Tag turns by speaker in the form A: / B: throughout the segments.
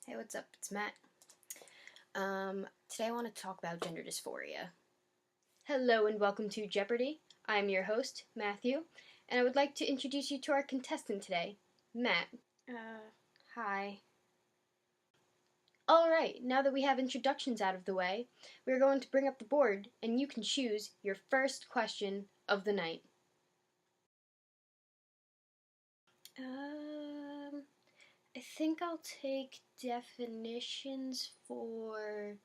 A: Hey, what's up? It's Matt. Today I want to talk about gender dysphoria. Hello and welcome to Jeopardy! I'm your host, Matthew, and I would like to introduce you to our contestant today, Matt. Hi. Alright, now that we have introductions out of the way, we're going to bring up the board and you can choose your first question of the night. I think I'll take definitions for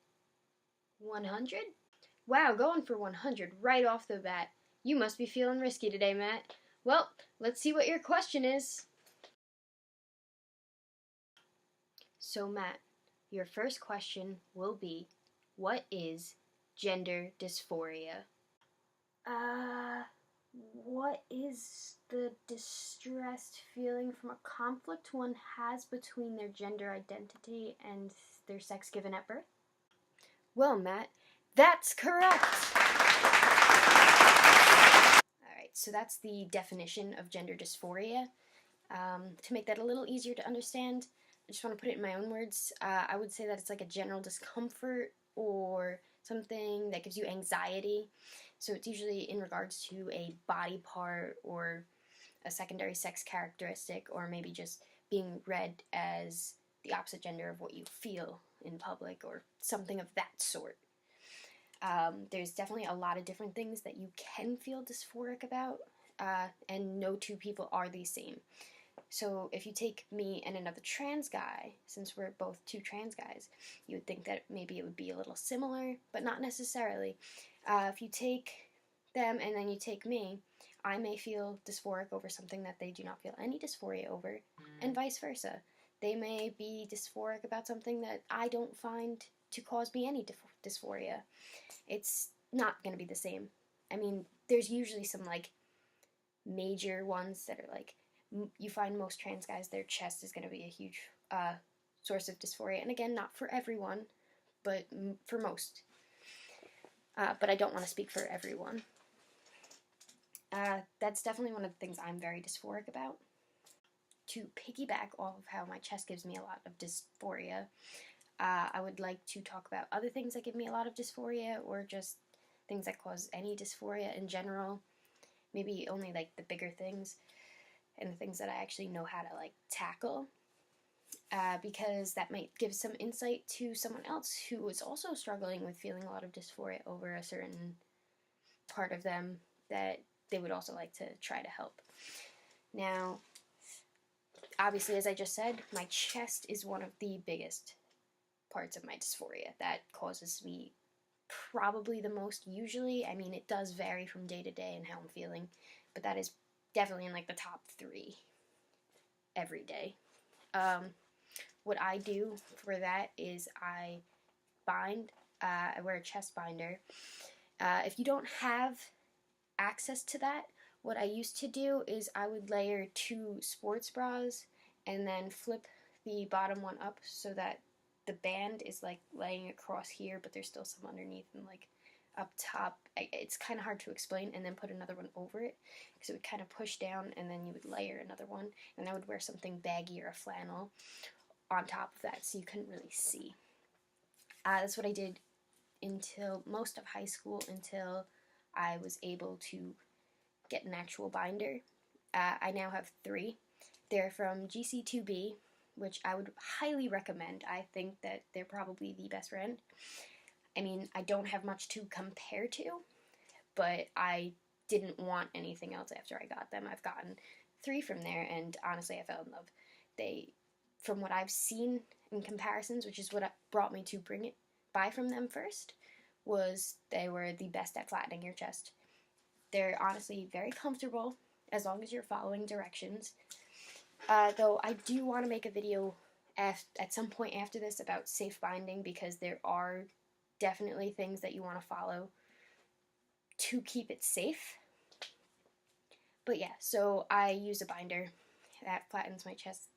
A: 100? Wow, going for 100 right off the bat. You must be feeling risky today, Matt. Well, let's see what your question is. So, Matt, your first question will be, what is gender dysphoria? What is the distressed feeling from a conflict one has between their gender identity and their sex given at birth? Well, Matt, that's correct! Alright, so that's the definition of gender dysphoria. To make that a little easier to understand, I just want to put it in my own words. I would say that it's like a general discomfort or something that gives you anxiety. So it's usually in regards to a body part or a secondary sex characteristic, or maybe just being read as the opposite gender of what you feel in public or something of that sort. There's definitely a lot of different things that you can feel dysphoric about, and no two people are the same. So if you take me and another trans guy, since we're both two trans guys, you would think that maybe it would be a little similar, but not necessarily. If you take them and then you take me, I may feel dysphoric over something that they do not feel any dysphoria over, and vice versa. They may be dysphoric about something that I don't find to cause me any dysphoria. It's not going to be the same. I mean, there's usually some like major ones that are like, you find most trans guys, their chest is going to be a huge source of dysphoria. And again, not for everyone, but for most. But I don't want to speak for everyone. That's definitely one of the things I'm very dysphoric about. To piggyback off of how my chest gives me a lot of dysphoria, I would like to talk about other things that give me a lot of dysphoria, or just things that cause any dysphoria in general. Maybe only like the bigger things and the things that I actually know how to like tackle, because that might give some insight to someone else who is also struggling with feeling a lot of dysphoria over a certain part of them that they would also like to try to help. Now, obviously, as I just said, my chest is one of the biggest parts of my dysphoria that causes me probably the most usually. I mean, it does vary from day to day and how I'm feeling, but that is definitely in like the top 3 every day. What I do for that is I bind. I wear a chest binder. If you don't have access to that, what I used to do is I would layer 2 sports bras and then flip the bottom one up so that the band is like laying across here, but there's still some underneath and like up top. It's kind of hard to explain, and then put another one over it because it would kind of push down, and then you would layer another one, and I would wear something baggy or a flannel on top of that so you couldn't really see. That's what I did until most of high school, until I was able to get an actual binder. I now have 3. They're from GC2B, which I would highly recommend. I think that they're probably the best brand. I mean, I don't have much to compare to, but I didn't want anything else after I got them. I've gotten 3 from there, and honestly, I fell in love. They, from what I've seen in comparisons, which is what brought me to buy from them first, was they were the best at flattening your chest. They're honestly very comfortable as long as you're following directions. Though I do want to make a video at some point after this about safe binding, because there are definitely things that you want to follow to keep it safe. But yeah, so I use a binder that flattens my chest.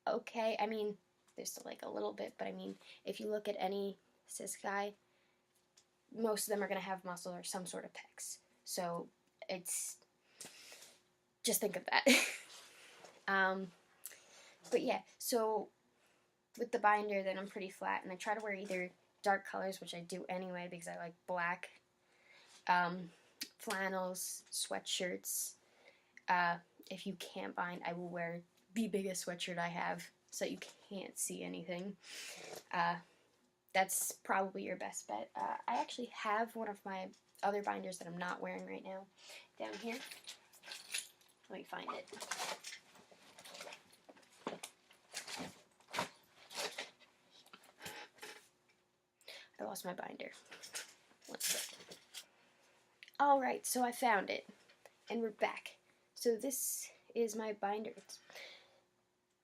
A: Okay, I mean, there's still like a little bit, but I mean, if you look at any cis guy, most of them are going to have muscle or some sort of pecs. So it's, just think of that. But yeah, so with the binder, then I'm pretty flat, and I try to wear either dark colors, which I do anyway because I like black, flannels, sweatshirts. If you can't bind, I will wear the biggest sweatshirt I have so you can't see anything. That's probably your best bet. I actually have one of my other binders that I'm not wearing right now down here. Let me find it. I lost my binder. One second. Alright, so I found it. And we're back. So this is my binder.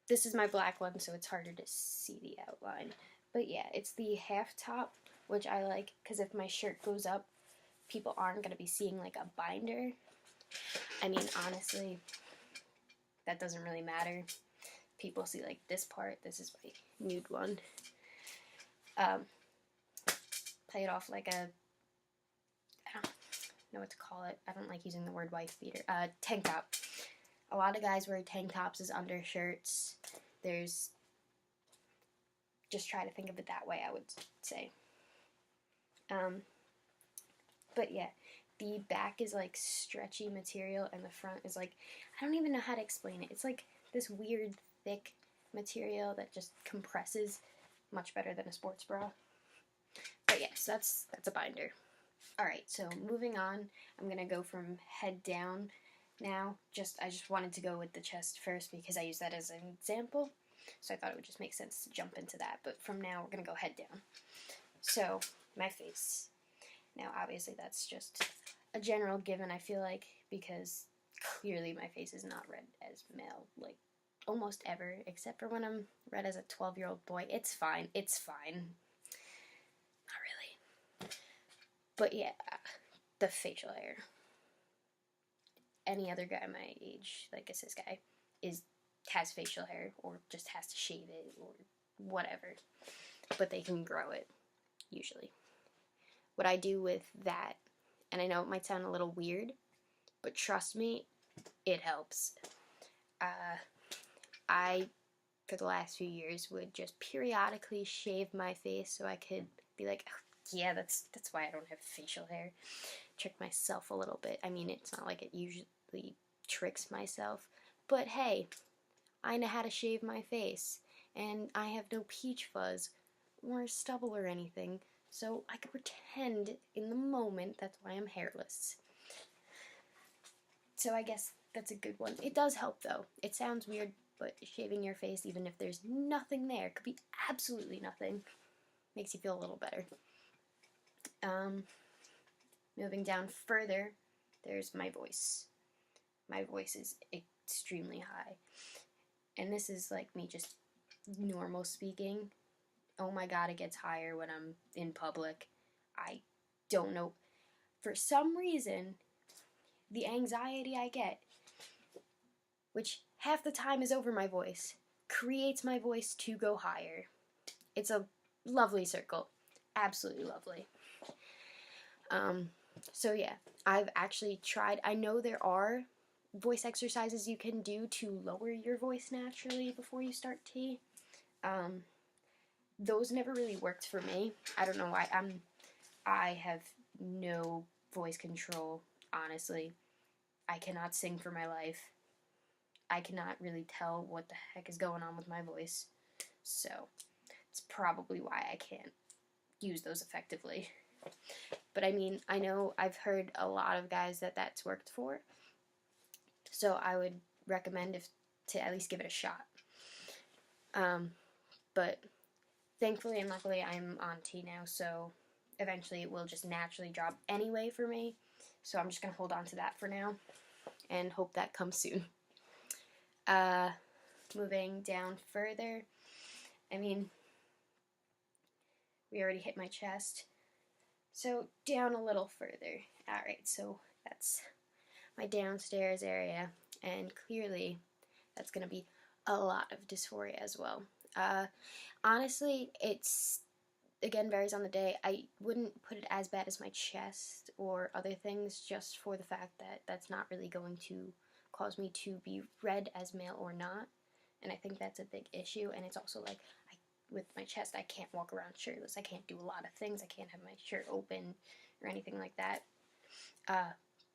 A: This is my black one, so it's harder to see the outline. But yeah, it's the half top, which I like, because if my shirt goes up, people aren't going to be seeing like a binder. I mean, honestly, that doesn't really matter. People see like this part. This is my nude one. Play it off like a, I don't know what to call it. I don't like using the word wife beater. Tank top. A lot of guys wear tank tops as undershirts. Just try to think of it that way, I would say. But yeah, the back is like stretchy material and the front is like, I don't even know how to explain it. It's like this weird thick material that just compresses much better than a sports bra. But yes, that's a binder. Alright, so moving on, I'm going to go from head down now. I just wanted to go with the chest first because I use that as an example. So I thought it would just make sense to jump into that. But from now, we're going to go head down. So, my face. Now, obviously, that's just a general given, I feel like, because clearly my face is not red as male, like, almost ever, except for when I'm red as a 12-year-old boy. It's fine. It's fine. Not really. But yeah, the facial hair. Any other guy my age, like a cis guy, has facial hair, or just has to shave it, or whatever. But they can grow it, usually. What I do with that, and I know it might sound a little weird, but trust me, it helps. I, for the last few years, would just periodically shave my face so I could be like, oh, yeah, that's why I don't have facial hair. Trick myself a little bit. I mean, it's not like it usually tricks myself, but hey, I know how to shave my face, and I have no peach fuzz or stubble or anything, so I can pretend in the moment that's why I'm hairless. So I guess that's a good one. It does help, though. It sounds weird, but shaving your face, even if there's nothing there, could be absolutely nothing, makes you feel a little better. Moving down further, there's my voice. My voice is extremely high. And this is like me just normal speaking. Oh my god, it gets higher when I'm in public. I don't know. For some reason, the anxiety I get, which half the time is over my voice, creates my voice to go higher. It's a lovely circle. Absolutely lovely. So yeah, I've actually tried. I know there are voice exercises you can do to lower your voice naturally before you start tea. Those never really worked for me. I don't know why. I have no voice control, honestly. I cannot sing for my life. I cannot really tell what the heck is going on with my voice. So, it's probably why I can't use those effectively. But I mean, I know I've heard a lot of guys that's worked for. So I would recommend to at least give it a shot. But thankfully and luckily I'm on tea now, so eventually it will just naturally drop anyway for me. So I'm just going to hold on to that for now and hope that comes soon. Moving down further, I mean, we already hit my chest. So down a little further. Alright, so that's my downstairs area, and clearly that's going to be a lot of dysphoria as well. Honestly, it's, again, varies on the day. I wouldn't put it as bad as my chest or other things, just for the fact that that's not really going to cause me to be read as male or not, and I think that's a big issue. And it's also like, I with my chest, I can't walk around shirtless. I can't do a lot of things. I can't have my shirt open or anything like that.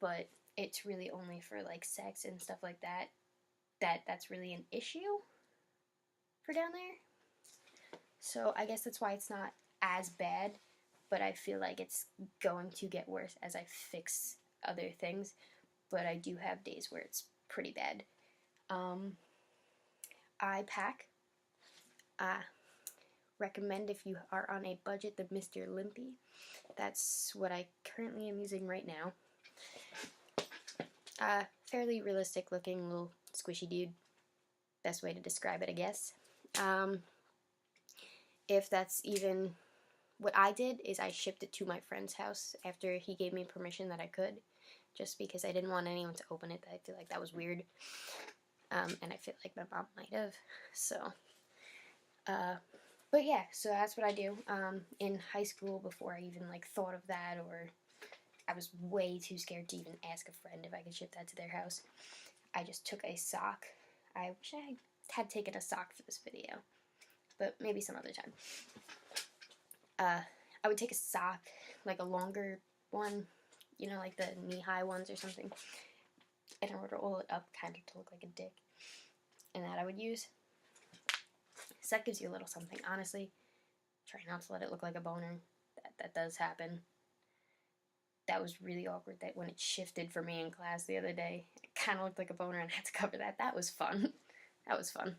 A: But it's really only for like sex and stuff like that that's really an issue for down there. So I guess that's why it's not as bad, but I feel like it's going to get worse as I fix other things. But I do have days where it's pretty bad. I pack. Recommend if you are on a budget the Mr. Limpy. That's what I currently am using right now. Fairly realistic looking little squishy dude. Best way to describe it, I guess. If that's even what I did, is I shipped it to my friend's house after he gave me permission that I could, just because I didn't want anyone to open it. I feel like that was weird, and I feel like my mom might have. So, but yeah, so that's what I do. In high school, before I even like thought of that, or I was way too scared to even ask a friend if I could ship that to their house, I just took a sock. I wish I had taken a sock for this video, but maybe some other time. I would take a sock, like a longer one, you know, like the knee-high ones or something, and I would roll it up kind of to look like a dick, and that I would use. So that gives you a little something. Honestly, try not to let it look like a boner. That does happen. That was really awkward that when it shifted for me in class the other day, it kind of looked like a boner and I had to cover that. That was fun. That was fun.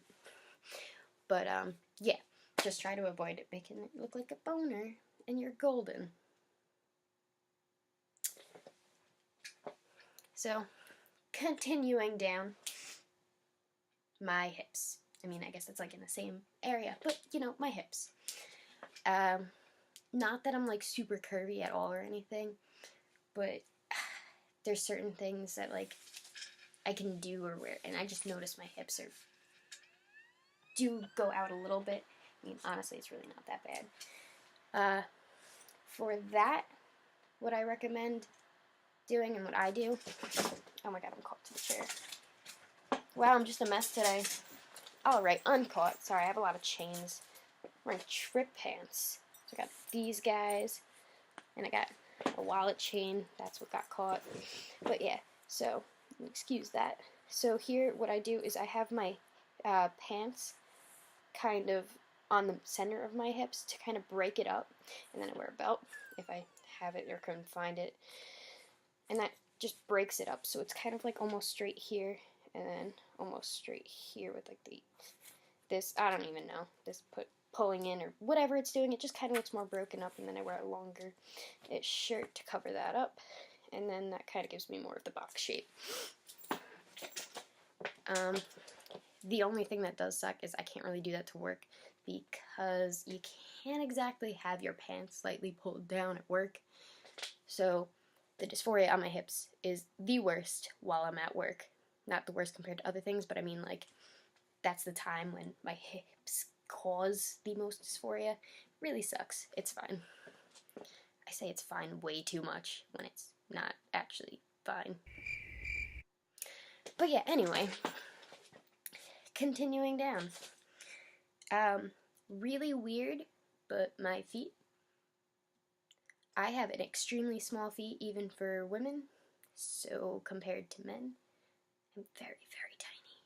A: But, yeah, just try to avoid it making it look like a boner, and you're golden. So, continuing down, my hips. I mean, I guess it's like in the same area, but, you know, my hips. Not that I'm, like, super curvy at all or anything, but there's certain things that, like, I can do or wear, and I just notice my hips do go out a little bit. I mean, honestly, it's really not that bad. For that, what I recommend doing and what I do... Oh my god, I'm caught to the chair. Wow, I'm just a mess today. Alright, uncaught. Sorry, I have a lot of chains. I'm wearing trip pants. So I got these guys, and I got a wallet chain. That's what got caught. But yeah, so, excuse that. So here, what I do is I have my pants kind of on the center of my hips to kind of break it up, and then I wear a belt if I have it or couldn't find it, and that just breaks it up, so it's kind of like almost straight here, and then almost straight here with like this, I don't even know, this pulling in or whatever it's doing, it just kind of looks more broken up, and then I wear a longer shirt to cover that up, and then that kind of gives me more of the box shape. The only thing that does suck is I can't really do that to work, because you can't exactly have your pants slightly pulled down at work. So the dysphoria on my hips is the worst while I'm at work. Not the worst compared to other things, but I mean, like, that's the time when my hips cause the most dysphoria. Really sucks. It's fine. I say it's fine way too much when it's not actually fine. But yeah, anyway, continuing down. Really weird, but my feet. I have an extremely small feet, even for women, so compared to men, I'm very, very tiny.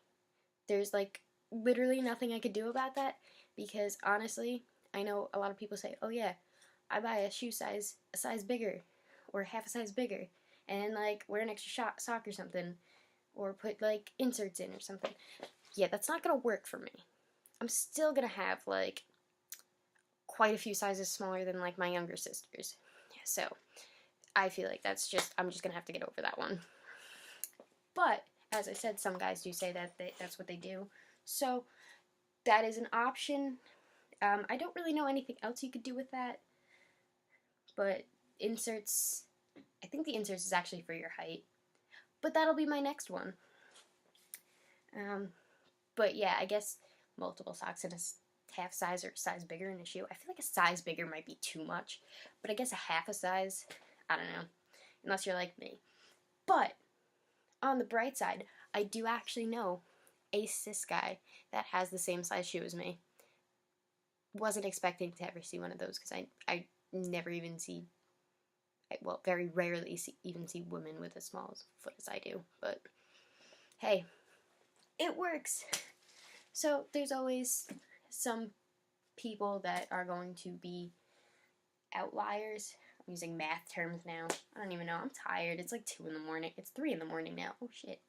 A: There's, like, literally nothing I could do about that, because, honestly, I know a lot of people say, oh yeah, I buy a shoe size a size bigger, or half a size bigger, and, like, wear an extra sock or something, or put, like, inserts in or something. Yeah, that's not gonna work for me. I'm still gonna have, like, quite a few sizes smaller than, like, my younger sisters. So, I feel like I'm just gonna have to get over that one. But, as I said, some guys do say that that's what they do. So, that is an option. I don't really know anything else you could do with that. But inserts, I think the inserts is actually for your height. But that'll be my next one. But yeah, I guess multiple socks in a half size or a size bigger in a shoe. I feel like a size bigger might be too much. But I guess a half a size, I don't know. Unless you're like me. But, on the bright side, I do actually know a cis guy that has the same size shoe as me. wasn't expecting to ever see one of those, because I never even see, well, very rarely even see women with as small as foot as I do, but hey, it works. So there's always some people that are going to be outliers. I'm using math terms now. I don't even know. I'm tired. It's like 2 in the morning. It's 3 in the morning now. Oh shit.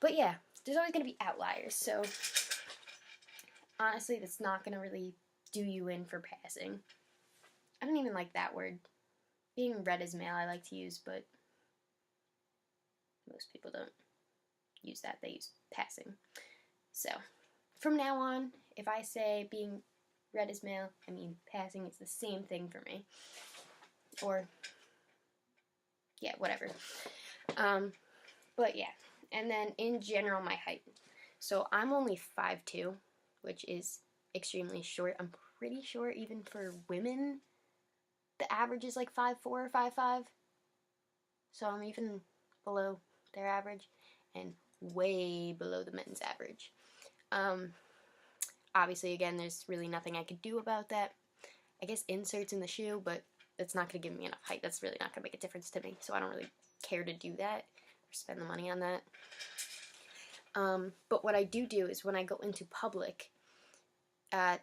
A: But yeah, there's always going to be outliers. So honestly, that's not going to really do you in for passing. I don't even like that word. Being read as male, I like to use, but most people don't use that. They use passing. So from now on, if I say being read as male, I mean passing. It's the same thing for me. Or, yeah, whatever. But yeah. And then in general, my height. So I'm only 5'2", which is extremely short. I'm pretty sure even for women, the average is like 5'4" or 5'5". So I'm even below their average and way below the men's average. Obviously, again, there's really nothing I could do about that. I guess inserts in the shoe, but that's not going to give me enough height. That's really not going to make a difference to me, so I don't really care to do that or spend the money on that. But what I do is when I go into public, and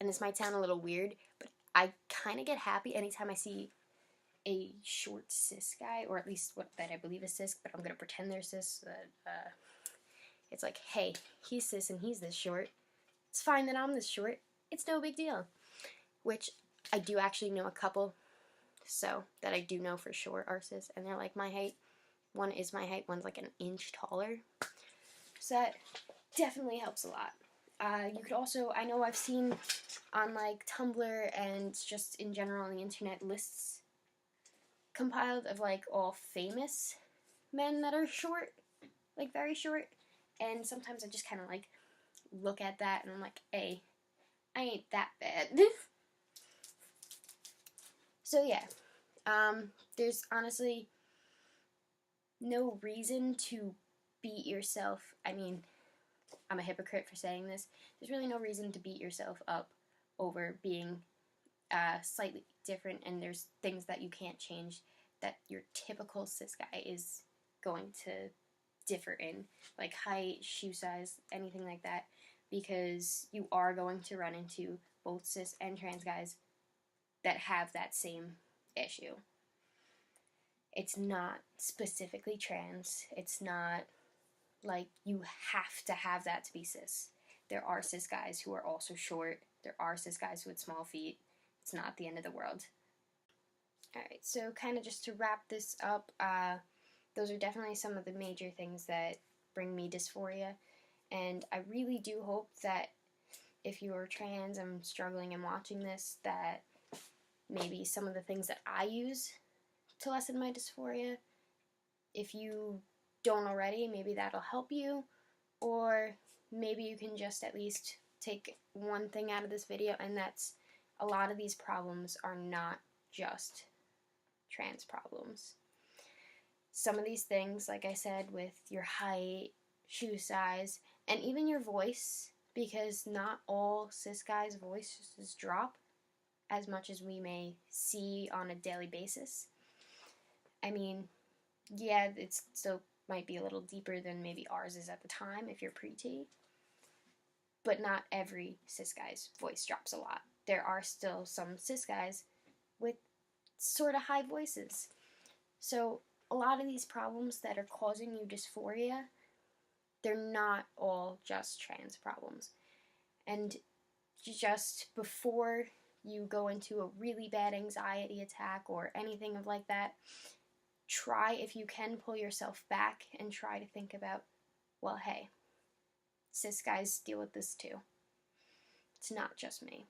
A: this might sound a little weird, but I kind of get happy anytime I see a short cis guy, or at least what that I believe is cis, but I'm going to pretend they're cis, so that it's like, hey, he's cis and he's this short. It's fine that I'm this short. It's no big deal. Which I do actually know a couple, so that I do know for sure are cis, and they're like my height. One is my height, one's like an inch taller. So that definitely helps a lot. You could also, I know I've seen on like Tumblr and just in general on the internet lists compiled of like all famous men that are short, like very short, and sometimes I just kind of like look at that and I'm like, hey, I ain't that bad. So yeah, there's honestly no reason to beat yourself. I mean, I'm a hypocrite for saying this. There's really no reason to beat yourself up over being slightly different, and there's things that you can't change that your typical cis guy is going to differ in, like height, shoe size, anything like that, because you are going to run into both cis and trans guys that have that same issue. It's not specifically trans. It's not like you have to have that to be cis. There are cis guys who are also short. There are cis guys with small feet. It's not the end of the world. Alright, so kind of just to wrap this up, those are definitely some of the major things that bring me dysphoria. And I really do hope that if you're trans and struggling and watching this, that maybe some of the things that I use to lessen my dysphoria, if you don't already, maybe that'll help you, or maybe you can just at least take one thing out of this video, and that's a lot of these problems are not just trans problems. Some of these things, like I said, with your height, shoe size, and even your voice, because not all cis guys' voices drop as much as we may see on a daily basis. I mean, yeah, it still might be a little deeper than maybe ours is at the time if you're pre-T, but not every cis guy's voice drops a lot. There are still some cis guys with sort of high voices. So a lot of these problems that are causing you dysphoria, they're not all just trans problems. And just before you go into a really bad anxiety attack or anything of like that, try, if you can, pull yourself back and try to think about, well, hey, cis guys deal with this too. It's not just me.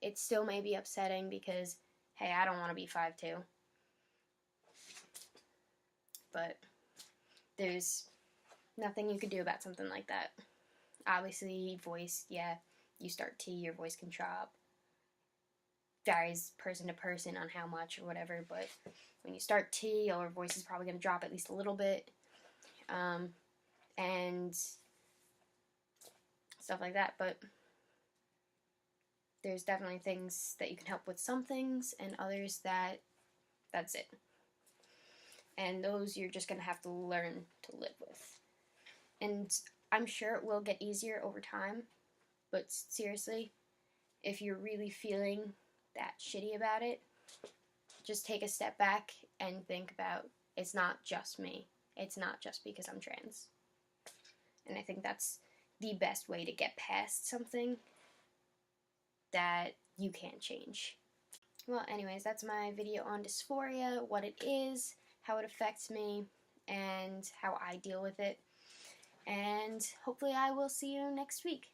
A: It still may be upsetting because, hey, I don't want to be 5'2". But there's nothing you could do about something like that. Obviously, voice, yeah, you start T, your voice can drop. Varies person to person on how much or whatever, but when you start T, your voice is probably going to drop at least a little bit, and stuff like that. But There's definitely things that you can help with, some things, and others that's it. And those you're just going to have to learn to live with. And I'm sure it will get easier over time, but seriously, if you're really feeling that shitty about it, just take a step back and think about, it's not just me. It's not just because I'm trans. And I think that's the best way to get past something that you can't change. Well, anyways, that's my video on dysphoria, what it is, how it affects me, and how I deal with it. And hopefully I will see you next week.